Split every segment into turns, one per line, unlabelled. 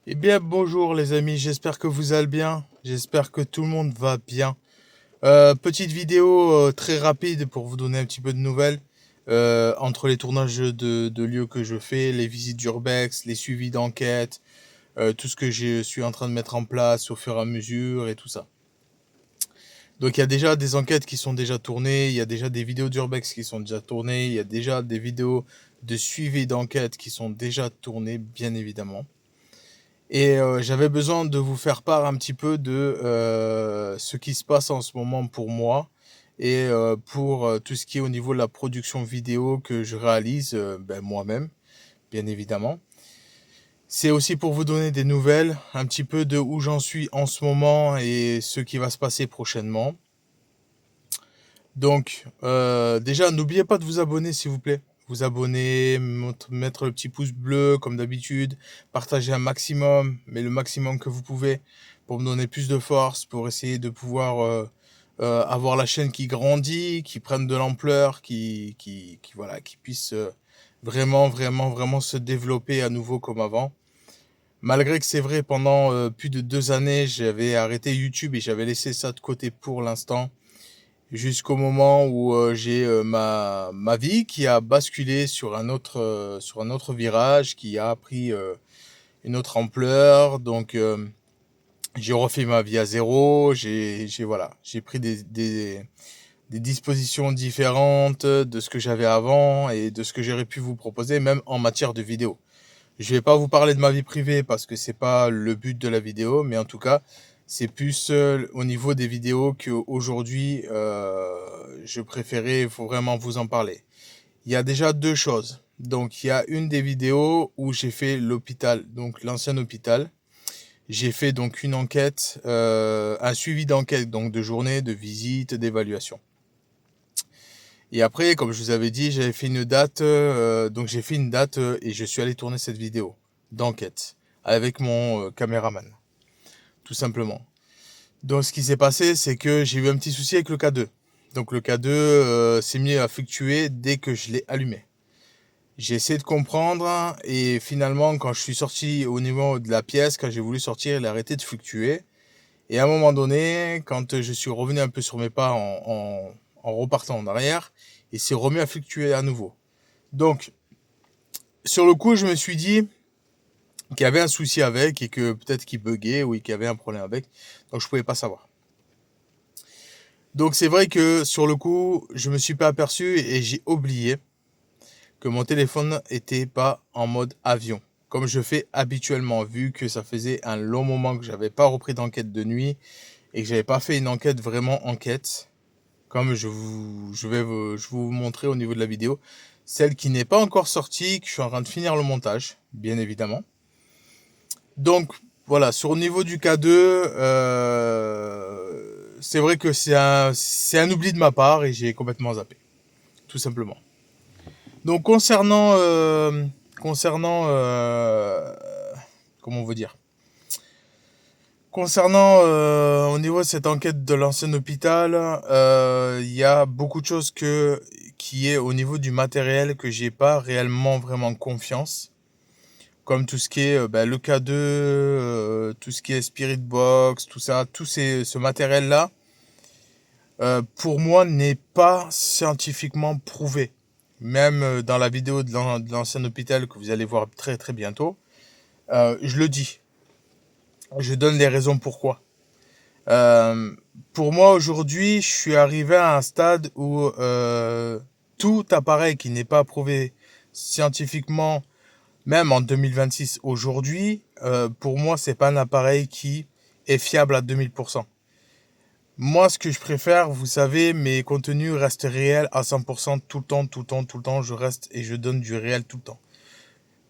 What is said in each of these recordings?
Eh bien, bonjour les amis, j'espère que vous allez bien, j'espère que tout le monde va bien. Petite vidéo très rapide pour vous donner un petit peu de nouvelles. Entre les tournages de lieux que je fais, les visites d'urbex, les suivis d'enquête, tout ce que je suis en train de mettre en place au fur et à mesure et tout ça. Donc il y a déjà des enquêtes qui sont déjà tournées, il y a déjà des vidéos d'urbex qui sont déjà tournées, il y a déjà des vidéos de suivi d'enquête qui sont déjà tournées, bien évidemment. Et j'avais besoin de vous faire part un petit peu de ce qui se passe en ce moment pour moi et pour tout ce qui est au niveau de la production vidéo que je réalise moi-même, bien évidemment. C'est aussi pour vous donner des nouvelles, un petit peu de où j'en suis en ce moment et ce qui va se passer prochainement. Donc, déjà, n'oubliez pas de vous abonner, s'il vous plaît. Vous abonner, mettre le petit pouce bleu, comme d'habitude. Partager un maximum, mais le maximum que vous pouvez, pour me donner plus de force, pour essayer de pouvoir avoir la chaîne qui grandit, qui prenne de l'ampleur, voilà, qui puisse vraiment se développer à nouveau comme avant. Malgré que c'est vrai, pendant plus de 2 années, j'avais arrêté YouTube et j'avais laissé ça de côté pour l'instant jusqu'au moment où j'ai ma vie qui a basculé sur un autre virage, qui a pris une autre ampleur. Donc j'ai refait ma vie à zéro. Voilà, j'ai pris des dispositions différentes de ce que j'avais avant et de ce que j'aurais pu vous proposer, même en matière de vidéo. Je vais pas vous parler de ma vie privée parce que c'est pas le but de la vidéo, mais en tout cas, c'est plus au niveau des vidéos qu'aujourd'hui, je préférais vraiment vous en parler. Il y a déjà deux choses. Donc, il y a une des vidéos où j'ai fait l'hôpital, donc l'ancien hôpital. J'ai fait donc une enquête, un suivi d'enquête, donc de journée, de visite, d'évaluation. Et après, comme je vous avais dit, j'avais fait une date, donc j'ai fait une date et je suis allé tourner cette vidéo d'enquête avec mon caméraman, tout simplement. Donc ce qui s'est passé, c'est que j'ai eu un petit souci avec le K2. Donc le K2 s'est mis à fluctuer dès que je l'ai allumé. J'ai essayé de comprendre et finalement, quand je suis sorti au niveau de la pièce, quand j'ai voulu sortir, il a arrêté de fluctuer. Et à un moment donné, quand je suis revenu un peu sur mes pas en repartant en arrière, il s'est remis à fluctuer à nouveau. Donc, sur le coup, je me suis dit qu'il y avait un souci avec et que peut-être qu'il buguait ou qu'il y avait un problème avec. Donc, je pouvais pas savoir. Donc, c'est vrai que sur le coup, je me suis pas aperçu et j'ai oublié que mon téléphone était pas en mode avion, comme je fais habituellement, vu que ça faisait un long moment que j'avais pas repris d'enquête de nuit et que j'avais pas fait une enquête vraiment enquête, comme je vais vous montrer au niveau de la vidéo, celle qui n'est pas encore sortie, que je suis en train de finir le montage, bien évidemment. Donc voilà, sur le niveau du K2, c'est vrai que c'est un oubli de ma part et j'ai complètement zappé, tout simplement. Donc comment on veut dire, concernant au niveau de cette enquête de l'ancien hôpital, il y a beaucoup de choses qui est au niveau du matériel que j'ai pas réellement vraiment confiance, comme tout ce qui est le K2, tout ce qui est Spirit Box, tout ça, ce matériel là, pour moi n'est pas scientifiquement prouvé. Même dans la vidéo de l'ancien hôpital que vous allez voir très très bientôt, je le dis, je donne les raisons pourquoi. Euh, pour moi, aujourd'hui, je suis arrivé à un stade où tout appareil qui n'est pas prouvé scientifiquement, même en 2026 aujourd'hui, pour moi, c'est pas un appareil qui est fiable à 2000%. Moi, ce que je préfère, vous savez, mes contenus restent réels à 100% tout le temps, tout le temps, tout le temps. Je reste et je donne du réel tout le temps.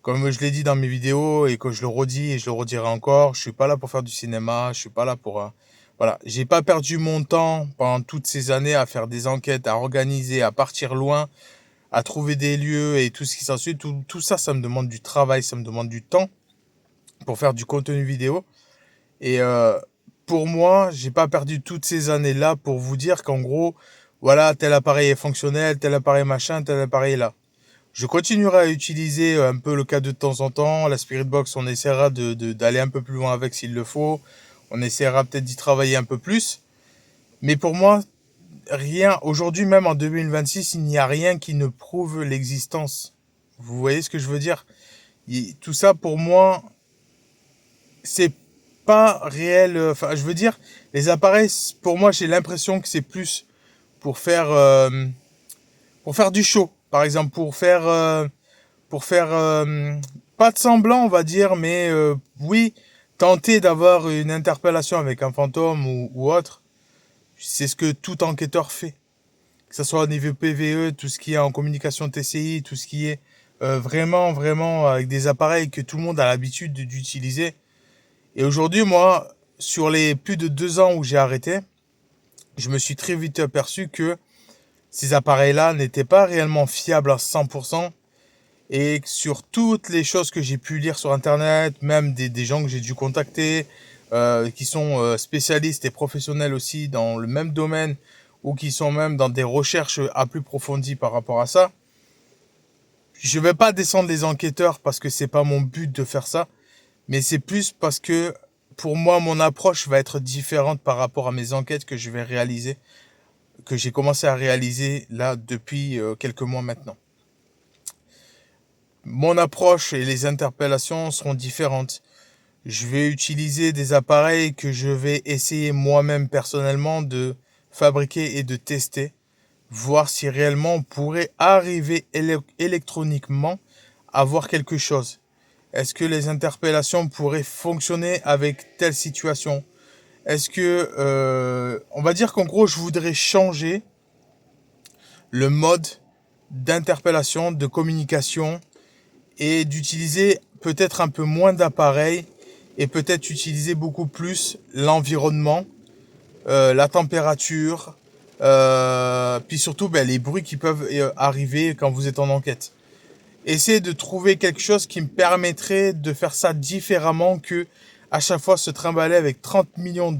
Comme je l'ai dit dans mes vidéos et que je le redis et je le redirai encore, je suis pas là pour faire du cinéma, je suis pas là pour voilà, j'ai pas perdu mon temps pendant toutes ces années à faire des enquêtes, à organiser, à partir loin, à trouver des lieux et tout ce qui s'ensuit. Tout ça, ça me demande du travail, ça me demande du temps pour faire du contenu vidéo. Et pour moi, j'ai pas perdu toutes ces années-là pour vous dire qu'en gros, voilà, tel appareil est fonctionnel, tel appareil machin, tel appareil est là. Je continuerai à utiliser un peu le cas de temps en temps. La Spirit Box, on essaiera d'aller un peu plus loin avec s'il le faut. On essaiera peut-être d'y travailler un peu plus. Mais pour moi, rien, aujourd'hui même en 2026, il n'y a rien qui ne prouve l'existence. Vous voyez ce que je veux dire? Tout ça pour moi, c'est pas réel. Enfin, je veux dire, les appareils, pour moi, j'ai l'impression que c'est plus pour faire du show. Par exemple, pour faire pas de semblant, on va dire, mais oui, tenter d'avoir une interpellation avec un fantôme ou autre. C'est ce que tout enquêteur fait. Que ce soit au niveau PVE, tout ce qui est en communication TCI, tout ce qui est vraiment avec des appareils que tout le monde a l'habitude d'utiliser. Et aujourd'hui, moi, sur les plus de 2 ans où j'ai arrêté, je me suis très vite aperçu que ces appareils-là n'étaient pas réellement fiables à 100%. Et sur toutes les choses que j'ai pu lire sur Internet, même des gens que j'ai dû contacter, qui sont spécialistes et professionnels aussi dans le même domaine, ou qui sont même dans des recherches à plus profondies par rapport à ça. Je vais pas descendre les enquêteurs parce que c'est pas mon but de faire ça, mais c'est plus parce que pour moi mon approche va être différente par rapport à mes enquêtes que je vais réaliser, que j'ai commencé à réaliser là depuis quelques mois maintenant. Mon approche et les interpellations seront différentes. Je vais utiliser des appareils que je vais essayer moi-même personnellement de fabriquer et de tester, voir si réellement on pourrait arriver électroniquement à voir quelque chose. Est-ce que les interpellations pourraient fonctionner avec telle situation? Est-ce que, on va dire qu'en gros, je voudrais changer le mode d'interpellation, de communication et d'utiliser peut-être un peu moins d'appareils et peut-être utiliser beaucoup plus l'environnement, la température, puis surtout les bruits qui peuvent arriver quand vous êtes en enquête. Essayez de trouver quelque chose qui me permettrait de faire ça différemment que à chaque fois se trimballer avec 30 millions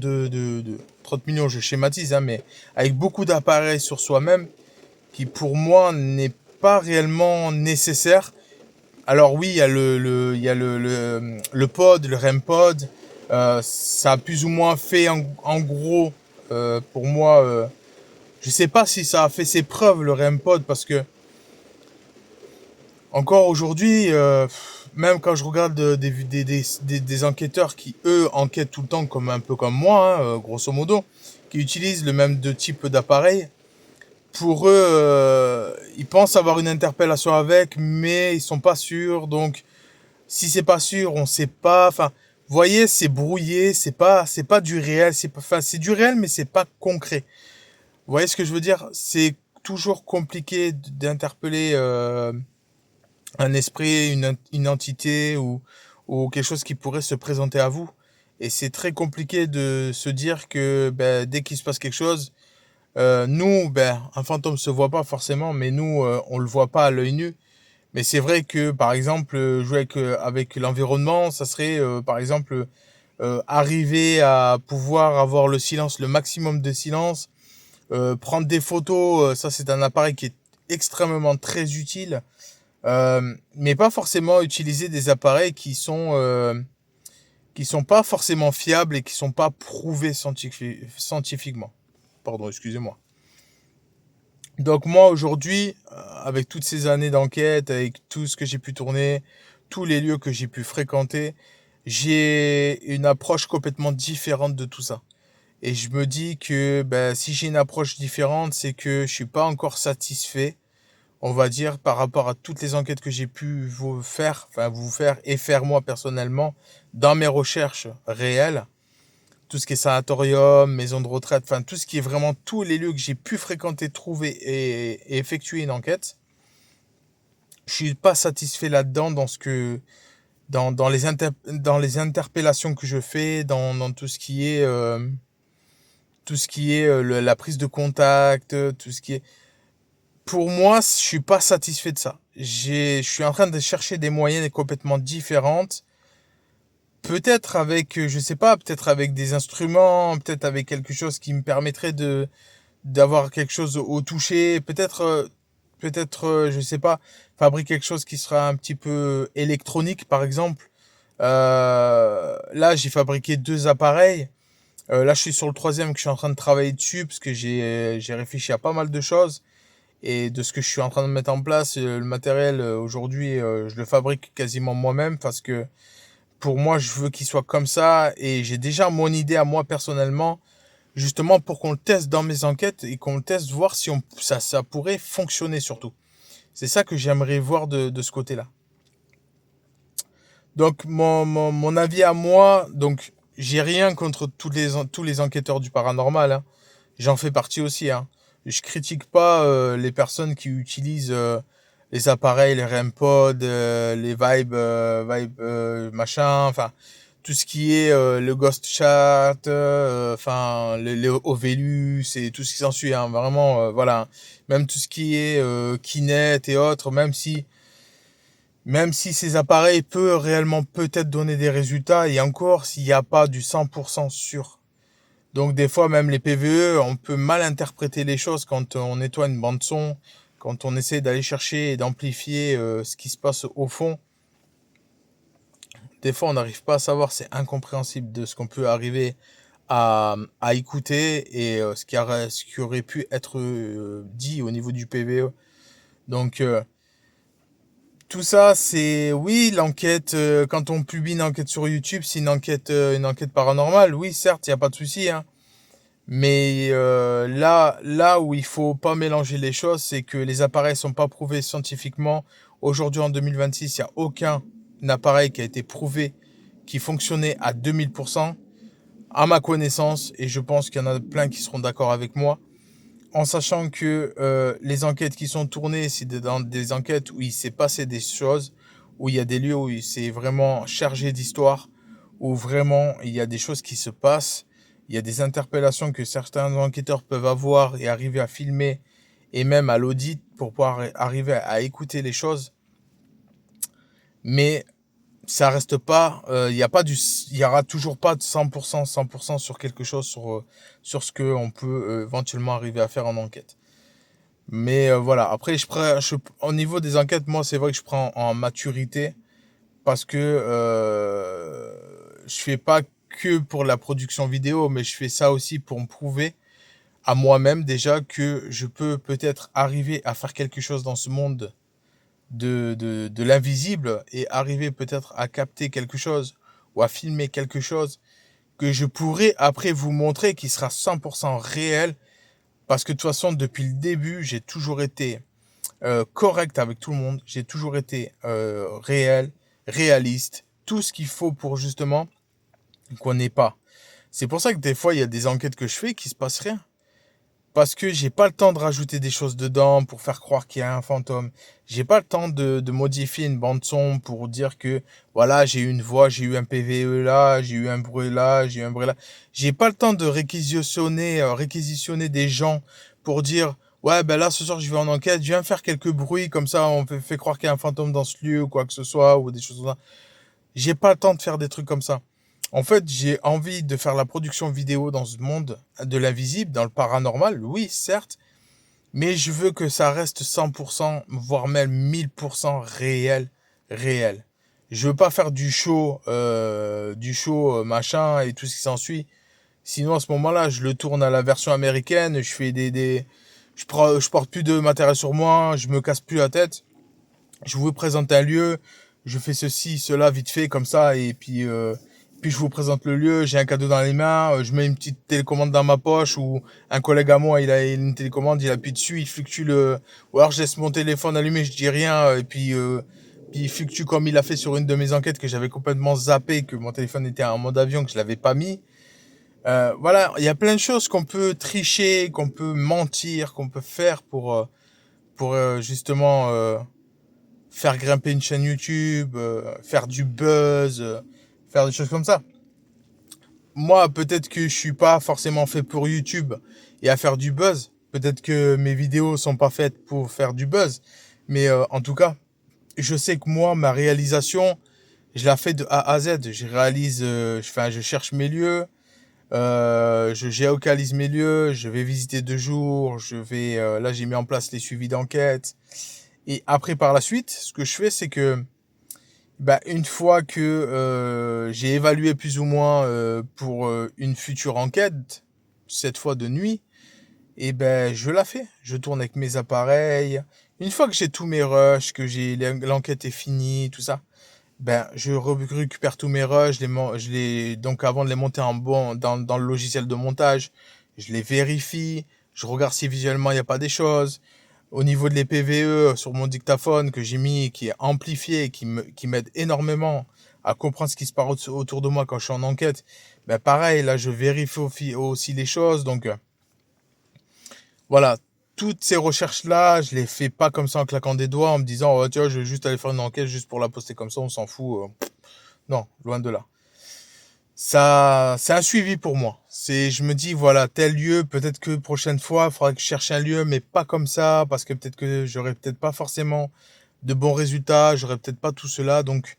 30 millions, je schématise, hein, mais avec beaucoup d'appareils sur soi-même, qui pour moi n'est pas réellement nécessaire. Alors oui, il y a il y a le pod, le REM pod, ça a plus ou moins fait en gros, pour moi, je sais pas si ça a fait ses preuves le REM pod parce que encore aujourd'hui, même quand je regarde des enquêteurs qui, eux, enquêtent tout le temps comme un peu comme moi, hein, grosso modo, qui utilisent le même type d'appareil, pour eux, ils pensent avoir une interpellation avec, mais ils sont pas sûrs. Donc, si c'est pas sûr, on sait pas. Enfin, vous voyez, c'est brouillé, c'est pas du réel. C'est du réel, mais c'est pas concret. Vous voyez ce que je veux dire? C'est toujours compliqué d'interpeller un esprit, une entité ou quelque chose qui pourrait se présenter à vous. Et c'est très compliqué de se dire que dès qu'il se passe quelque chose, nous, un fantôme se voit pas forcément, mais nous, on le voit pas à l'œil nu. Mais c'est vrai que, par exemple, jouer avec l'environnement, ça serait, par exemple, arriver à pouvoir avoir le silence, le maximum de silence, prendre des photos. Ça, c'est un appareil qui est extrêmement très utile. Mais pas forcément utiliser des appareils qui sont pas forcément fiables et qui sont pas prouvés scientifiquement. Pardon, excusez-moi. Donc moi aujourd'hui, avec toutes ces années d'enquête, avec tout ce que j'ai pu tourner, tous les lieux que j'ai pu fréquenter, j'ai une approche complètement différente de tout ça. Et je me dis que si j'ai une approche différente, c'est que je suis pas encore satisfait, on va dire, par rapport à toutes les enquêtes que j'ai pu vous faire et faire moi personnellement dans mes recherches réelles. Tout ce qui est sanatorium, maison de retraite, enfin tout ce qui est vraiment tous les lieux que j'ai pu fréquenter, trouver et effectuer une enquête. Je suis pas satisfait là-dedans dans les interpellations que je fais, dans tout ce qui est la prise de contact, tout ce qui est. Pour moi, je suis pas satisfait de ça. Je suis en train de chercher des moyennes complètement différentes. Peut-être avec, je sais pas, peut-être avec des instruments, peut-être avec quelque chose qui me permettrait d'avoir quelque chose au toucher, peut-être peut-être, je sais pas, fabriquer quelque chose qui sera un petit peu électronique, par exemple. Là, j'ai fabriqué 2 appareils. Là, je suis sur le troisième que je suis en train de travailler dessus parce que j'ai réfléchi à pas mal de choses et de ce que je suis en train de mettre en place. Le matériel, aujourd'hui, je le fabrique quasiment moi-même parce que pour moi, je veux qu'il soit comme ça et j'ai déjà mon idée à moi personnellement, justement pour qu'on le teste dans mes enquêtes et qu'on le teste, voir si ça pourrait fonctionner surtout. C'est ça que j'aimerais voir de ce côté-là. Donc mon avis à moi, donc j'ai rien contre tous les enquêteurs du paranormal, hein. J'en fais partie aussi, hein. Je critique pas les personnes qui utilisent les appareils, les REM pod, les Vibe machin, enfin tout ce qui est le Ghost Chat, enfin les Ovelus et tout ce qui s'ensuit, hein. Vraiment, voilà. Même tout ce qui est Kinect et autres, même si ces appareils peuvent réellement peut-être donner des résultats, et encore s'il n'y a pas du 100% sûr. Donc des fois même les PVE, on peut mal interpréter les choses quand on nettoie une bande son, quand on essaie d'aller chercher et d'amplifier ce qui se passe au fond. Des fois on n'arrive pas à savoir, c'est incompréhensible de ce qu'on peut arriver à écouter et ce qui aurait pu être dit au niveau du PVE. Donc tout ça, c'est oui, l'enquête. Quand on publie une enquête sur YouTube, c'est une enquête paranormale. Oui, certes, il y a pas de souci, hein. Mais là où il faut pas mélanger les choses, c'est que les appareils sont pas prouvés scientifiquement. Aujourd'hui, en 2026, il y a aucun appareil qui a été prouvé qui fonctionnait à 2000%, à ma connaissance, et je pense qu'il y en a plein qui seront d'accord avec moi en sachant que les enquêtes qui sont tournées, c'est dans des enquêtes où il s'est passé des choses, où il y a des lieux où il s'est vraiment chargé d'histoire, où vraiment il y a des choses qui se passent, il y a des interpellations que certains enquêteurs peuvent avoir et arriver à filmer, et même à l'audit pour pouvoir arriver à écouter les choses. Mais ça reste pas, il y aura toujours pas de 100% sur quelque chose, sur ce que on peut éventuellement arriver à faire en enquête. Mais voilà, après au niveau des enquêtes, moi c'est vrai que je prends en maturité parce que je fais pas que pour la production vidéo, mais je fais ça aussi pour me prouver à moi-même déjà que je peux peut-être arriver à faire quelque chose dans ce monde de l'invisible et arriver peut-être à capter quelque chose ou à filmer quelque chose que je pourrais après vous montrer qui sera 100% réel parce que de toute façon depuis le début j'ai toujours été correct avec tout le monde, j'ai toujours été réel, réaliste, tout ce qu'il faut pour justement qu'on n'ait pas. C'est pour ça que des fois il y a des enquêtes que je fais qui se passent rien. Parce que j'ai pas le temps de rajouter des choses dedans pour faire croire qu'il y a un fantôme. J'ai pas le temps de modifier une bande son pour dire que voilà, j'ai eu une voix, j'ai eu un PVE là, j'ai eu un bruit là, j'ai eu un bruit là. J'ai pas le temps de réquisitionner des gens pour dire ouais, ben là ce soir je vais en enquête, je viens faire quelques bruits comme ça on fait croire qu'il y a un fantôme dans ce lieu ou quoi que ce soit ou des choses comme ça. J'ai pas le temps de faire des trucs comme ça. En fait, j'ai envie de faire la production vidéo dans ce monde de l'invisible, dans le paranormal, oui, certes, mais je veux que ça reste 100%, voire même 1000% réel, réel. Je veux pas faire du show machin et tout ce qui s'ensuit. Sinon, à ce moment-là, je le tourne à la version américaine, je fais je porte plus de matériel sur moi, je me casse plus la tête. Je vous présente un lieu, je fais ceci, cela vite fait comme ça, et puis je vous présente le lieu, j'ai un cadeau dans les mains, je mets une petite télécommande dans ma poche, ou un collègue à moi, il a une télécommande, il appuie dessus, il fluctue ou alors je laisse mon téléphone allumé, je dis rien, puis il fluctue comme il a fait sur une de mes enquêtes que j'avais complètement zappé, que mon téléphone était en mode avion, que je l'avais pas mis. Voilà, il y a plein de choses qu'on peut tricher, qu'on peut mentir, qu'on peut faire pour justement faire grimper une chaîne YouTube, faire du buzz, faire des choses comme ça. Moi, peut-être que je suis pas forcément fait pour YouTube et à faire du buzz. Peut-être que mes vidéos sont pas faites pour faire du buzz. Mais en tout cas, je sais que moi, ma réalisation, je la fais de A à Z. Je réalise, je cherche mes lieux, Je géocalise mes lieux, je vais visiter 2 jours, là j'ai mis en place les suivis d'enquête. Et après par la suite, ce que je fais, c'est que bah, une fois que j'ai évalué plus ou moins pour une future enquête, cette fois de nuit, et ben je la fais. Je tourne avec mes appareils. Une fois que j'ai tous mes rushs, que l'enquête est finie, tout ça, ben je récupère tous mes rushs. Donc avant de les monter dans le logiciel de montage, je les vérifie. Je regarde si visuellement il n'y a pas des choses. Au niveau de les PVE sur mon dictaphone que j'ai mis, qui est amplifié, qui m'aide énormément à comprendre ce qui se passe autour de moi quand je suis en enquête, ben pareil, là je vérifie aussi les choses. Donc voilà, toutes ces recherches-là, je les fais pas comme ça en claquant des doigts, en me disant, oh, tu vois, je vais juste aller faire une enquête juste pour la poster comme ça, on s'en fout. Non, loin de là. Ça, c'est un suivi pour moi. Je me dis, voilà, tel lieu, peut-être que prochaine fois, il faudra que je cherche un lieu, mais pas comme ça, parce que peut-être que j'aurai peut-être pas forcément de bons résultats, j'aurai peut-être pas tout cela. Donc,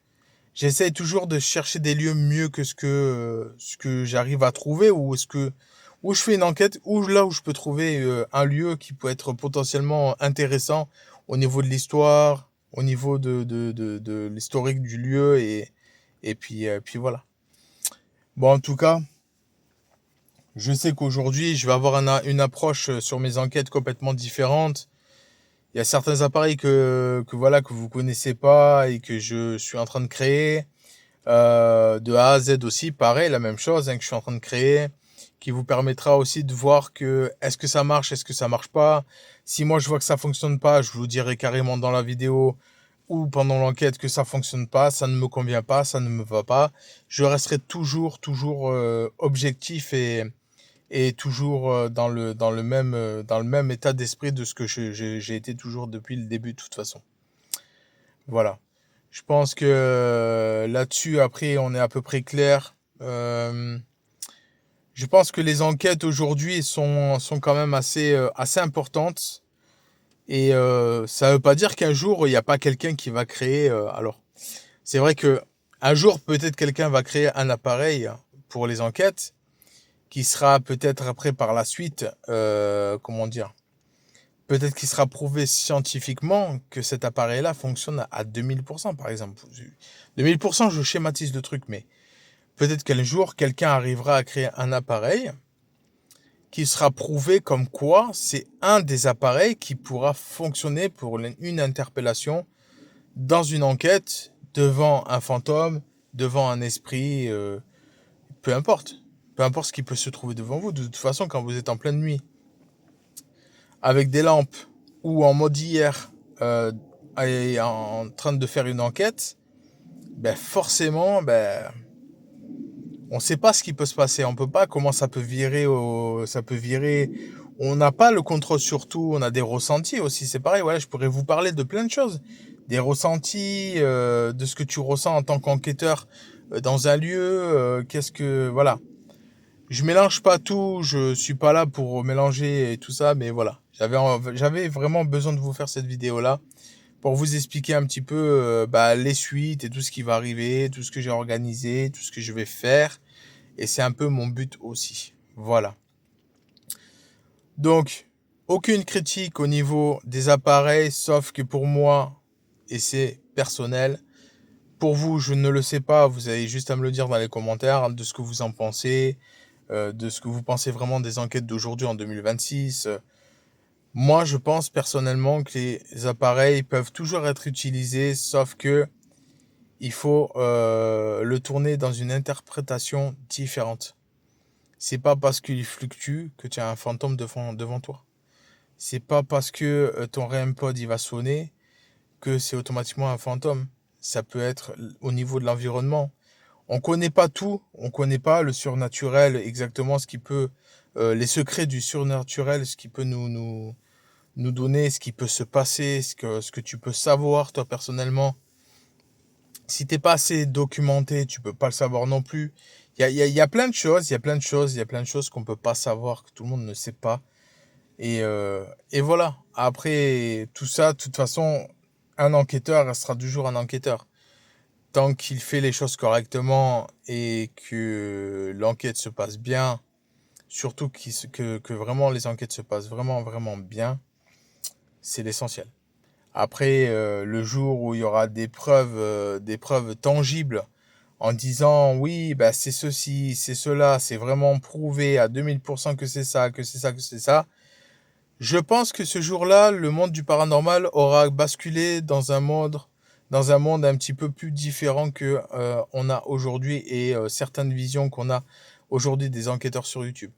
j'essaye toujours de chercher des lieux mieux que ce que j'arrive à trouver, où je fais une enquête, ou là où je peux trouver un lieu qui peut être potentiellement intéressant au niveau de l'histoire, au niveau de l'historique du lieu, puis voilà. Bon, en tout cas, je sais qu'aujourd'hui, je vais avoir une approche sur mes enquêtes complètement différente. Il y a certains appareils voilà, que vous connaissez pas et que je suis en train de créer. De A à Z aussi, pareil, la même chose, hein, que je suis en train de créer, qui vous permettra aussi de voir que est-ce que ça marche, est-ce que ça marche pas. Si moi je vois que ça fonctionne pas, je vous dirai carrément dans la vidéo ou pendant l'enquête que ça fonctionne pas, ça ne me convient pas, ça ne me va pas. Je resterai toujours objectif et toujours dans le même état d'esprit de ce que j'ai été toujours depuis le début de toute façon. Voilà. Je pense que là-dessus, après, on est à peu près clair. Je pense que les enquêtes aujourd'hui sont quand même assez importantes. Et ça veut pas dire qu'un jour, il n'y a pas quelqu'un qui va créer. Alors, c'est vrai que un jour, peut-être quelqu'un va créer un appareil pour les enquêtes qui sera peut-être après par la suite, comment dire, peut-être qu'il sera prouvé scientifiquement que cet appareil-là fonctionne à 2000%, par exemple. 2000%, je schématise le truc, mais peut-être qu'un jour, quelqu'un arrivera à créer un appareil qui sera prouvé comme quoi c'est un des appareils qui pourra fonctionner pour une interpellation dans une enquête devant un fantôme, devant un esprit, peu importe. Peu importe ce qui peut se trouver devant vous. De toute façon, quand vous êtes en pleine nuit, avec des lampes ou en mode hier, et en train de faire une enquête, ben forcément, ben on sait pas ce qui peut se passer. On peut pas comment ça peut virer. Ça peut virer. On n'a pas le contrôle sur tout. On a des ressentis aussi. C'est pareil. Voilà, je pourrais vous parler de plein de choses, des ressentis, de ce que tu ressens en tant qu'enquêteur dans un lieu. Voilà. Je mélange pas tout. Je suis pas là pour mélanger et tout ça, mais voilà. J'avais vraiment besoin de vous faire cette vidéo là pour vous expliquer un petit peu les suites et tout ce qui va arriver, tout ce que j'ai organisé, tout ce que je vais faire. Et c'est un peu mon but aussi. Voilà. Donc, aucune critique au niveau des appareils, sauf que pour moi, et c'est personnel, pour vous, je ne le sais pas, vous avez juste à me le dire dans les commentaires de ce que vous en pensez, de ce que vous pensez vraiment des enquêtes d'aujourd'hui en 2026. Moi, je pense personnellement que les appareils peuvent toujours être utilisés, sauf que il faut le tourner dans une interprétation différente. C'est pas parce qu'il fluctue que tu as un fantôme devant toi. C'est pas parce que ton REM pod il va sonner que c'est automatiquement un fantôme. Ça peut être au niveau de l'environnement. On connaît pas tout, on connaît pas le surnaturel exactement ce qui peut les secrets du surnaturel, ce qui peut nous donner, ce qui peut se passer, ce que tu peux savoir toi personnellement. Si t'es pas assez documenté, tu peux pas le savoir non plus. Il y a plein de choses, il y a plein de choses qu'on peut pas savoir, que tout le monde ne sait pas. Et voilà. Après tout ça, de toute façon, un enquêteur restera toujours un enquêteur. tant qu'il fait les choses correctement et que l'enquête se passe bien, surtout que vraiment les enquêtes se passent vraiment, vraiment bien, c'est l'essentiel. Après, le jour où il y aura des preuves tangibles en disant oui, bah, c'est ceci, c'est cela, c'est vraiment prouvé à 2000% que c'est ça, que c'est ça, que c'est ça, je pense que ce jour-là, le monde du paranormal aura basculé dans un monde un petit peu plus différent que on a aujourd'hui et certaines visions qu'on a aujourd'hui des enquêteurs sur YouTube.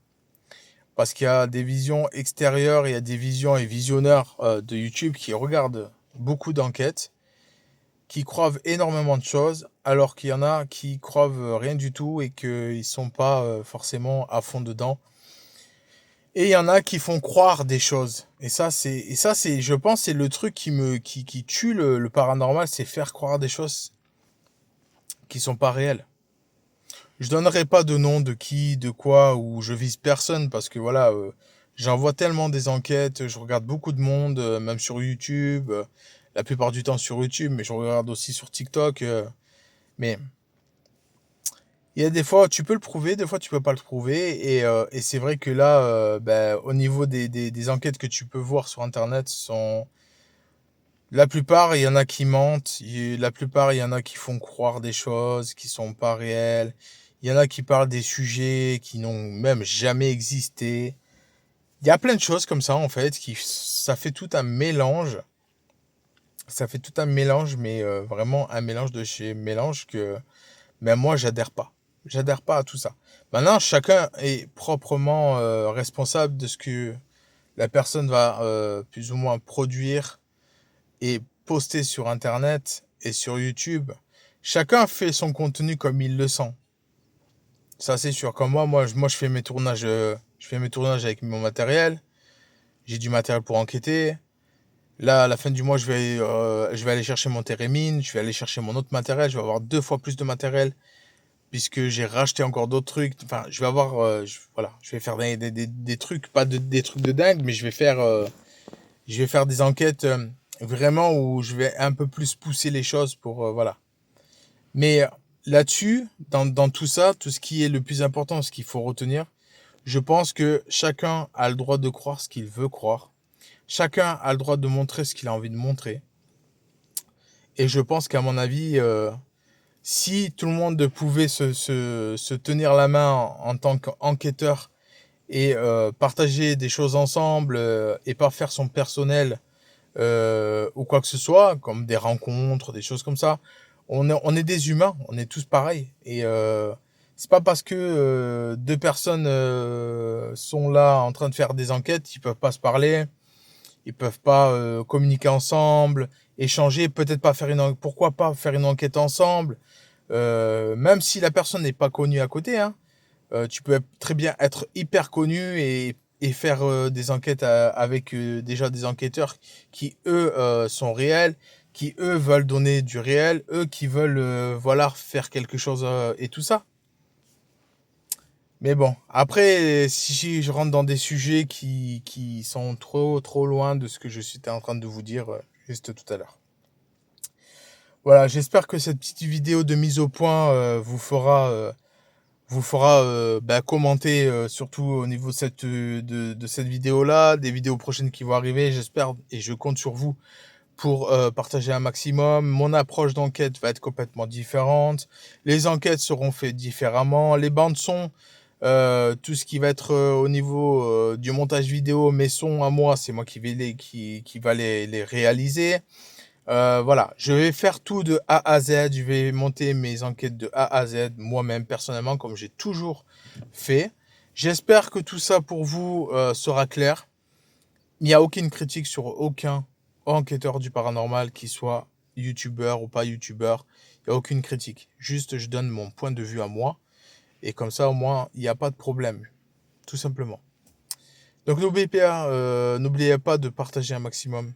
Parce qu'il y a des visions extérieures, il y a des visions et visionneurs de YouTube qui regardent beaucoup d'enquêtes, qui croient énormément de choses, alors qu'il y en a qui croient rien du tout et qu'ils sont pas forcément à fond dedans. Et il y en a qui font croire des choses. Et ça, c'est, je pense, c'est le truc qui tue le paranormal, c'est faire croire des choses qui sont pas réelles. Je donnerai pas de nom de qui, de quoi, ou je vise personne parce que voilà, j'en vois tellement des enquêtes, je regarde beaucoup de monde, même sur YouTube, la plupart du temps sur YouTube, mais je regarde aussi sur TikTok. Mais il y a des fois, tu peux le prouver, des fois, tu peux pas le prouver. Et c'est vrai que là, ben, au niveau des enquêtes que tu peux voir sur Internet, sont... la plupart, il y en a qui mentent. La plupart, il y en a qui font croire des choses qui sont pas réelles. Il y en a qui parlent des sujets qui n'ont même jamais existé. Il y a plein de choses comme ça, en fait, ça fait tout un mélange. Ça fait tout un mélange, mais vraiment un mélange de chez mélange que mais moi, j'adhère pas. J'adhère pas à tout ça. Maintenant, chacun est proprement responsable de ce que la personne va plus ou moins produire et poster sur Internet et sur YouTube. Chacun fait son contenu comme il le sent. Ça, c'est sûr. Comme moi, je fais mes tournages avec mon matériel. J'ai du matériel pour enquêter. Là, à la fin du mois, je vais aller chercher mon térémine, je vais aller chercher mon autre matériel. Je vais avoir 2 fois plus de matériel puisque j'ai racheté encore d'autres trucs. Enfin, je vais avoir, voilà, je vais faire des trucs, pas des trucs de dingue, mais je vais faire des enquêtes vraiment où je vais un peu plus pousser les choses pour, voilà. Mais là-dessus, dans tout ça, tout ce qui est le plus important, ce qu'il faut retenir, je pense que chacun a le droit de croire ce qu'il veut croire. Chacun a le droit de montrer ce qu'il a envie de montrer. Et je pense qu'à mon avis, si tout le monde pouvait se tenir la main en tant qu'enquêteur et partager des choses ensemble et pas faire son personnel ou quoi que ce soit, comme des rencontres, des choses comme ça, on est des humains, on est tous pareils. Et c'est pas parce que 2 personnes sont là en train de faire des enquêtes, ils peuvent pas se parler, ils peuvent pas communiquer ensemble, échanger, peut-être pas faire pourquoi pas faire une enquête ensemble, même si la personne n'est pas connue à côté, hein. Tu peux très bien être hyper connu et faire des enquêtes avec déjà des enquêteurs qui, eux, sont réels, qui, eux, veulent donner du réel, eux qui veulent voilà, faire quelque chose et tout ça. Mais bon, après, si je rentre dans des sujets qui sont trop loin de ce que je suis en train de vous dire juste tout à l'heure. Voilà, j'espère que cette petite vidéo de mise au point vous fera bah, commenter surtout au niveau de cette vidéo-là, des vidéos prochaines qui vont arriver, j'espère, et je compte sur vous pour partager un maximum. Mon approche d'enquête va être complètement différente. Les enquêtes seront faites différemment. Les bandes son, tout ce qui va être au niveau du montage vidéo, mes sons à moi, c'est moi qui va les réaliser. Voilà, je vais faire tout de A à Z, je vais monter mes enquêtes de A à Z moi-même personnellement comme j'ai toujours fait. J'espère que tout ça pour vous sera clair. Il n'y a aucune critique sur aucun enquêteur du paranormal, qui soit youtubeur ou pas youtubeur. Il n'y a aucune critique. Juste, je donne mon point de vue à moi. Et comme ça, au moins, il n'y a pas de problème. Tout simplement. Donc, n'oubliez pas de partager un maximum.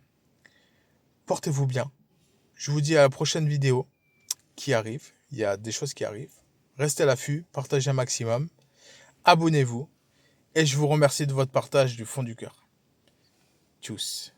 Portez-vous bien. Je vous dis à la prochaine vidéo qui arrive. Il y a des choses qui arrivent. Restez à l'affût, partagez un maximum. Abonnez-vous. Et je vous remercie de votre partage du fond du cœur. Tchuss.